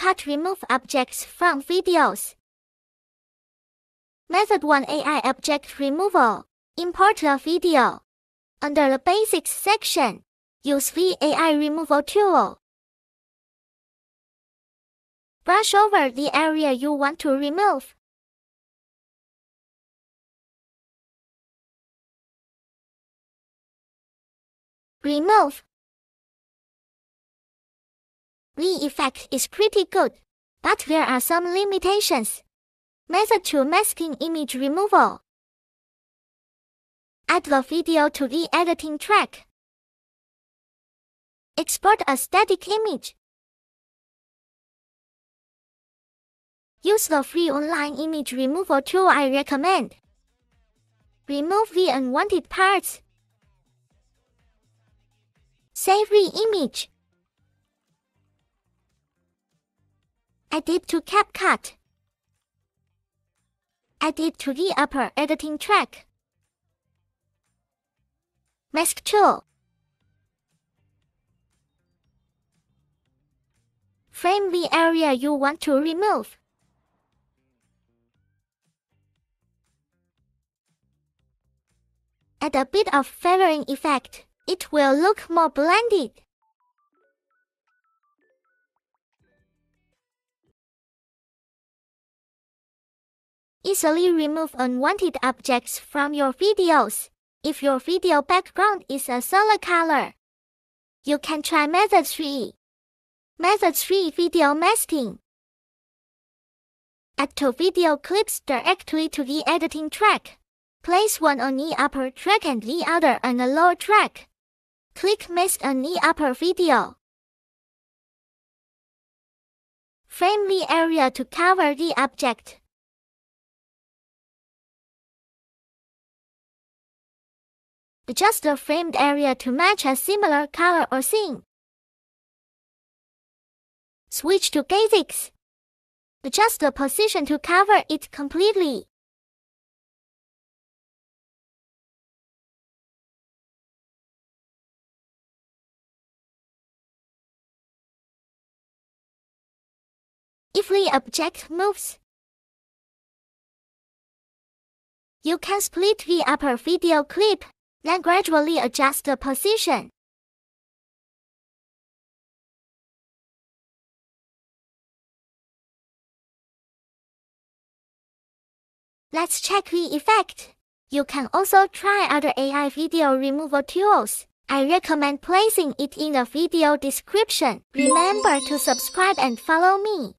CapCut remove objects from videos. Method 1 AI Object Removal. Import a video. Under the Basics section, use the AI Removal tool. Brush over the area you want to remove. Remove. The effect is pretty good, but there are some limitations. Method 2 Masking Image Removal. Add the video to the editing track. Export a static image. Use the free online image removal tool I recommend. Remove the unwanted parts. Save the image. Add it to CapCut. Add it to the upper editing track. Mask tool. Frame the area you want to remove. Add a bit of feathering effect. It will look more blended. Easily remove unwanted objects from your videos. If your video background is a solid color, you can try Method 3. Method 3 Video Masking. Add 2 video clips directly to the editing track. Place one on the upper track and the other on the lower track. Click Mask on the upper video. Frame the area to cover the object. Adjust the framed area to match a similar color or scene. Switch to basics. Adjust the position to cover it completely. If the object moves, you can split the upper video clip, then gradually adjust the position. Let's check the effect. You can also try other AI video removal tools. I recommend placing it in the video description. Remember to subscribe and follow me.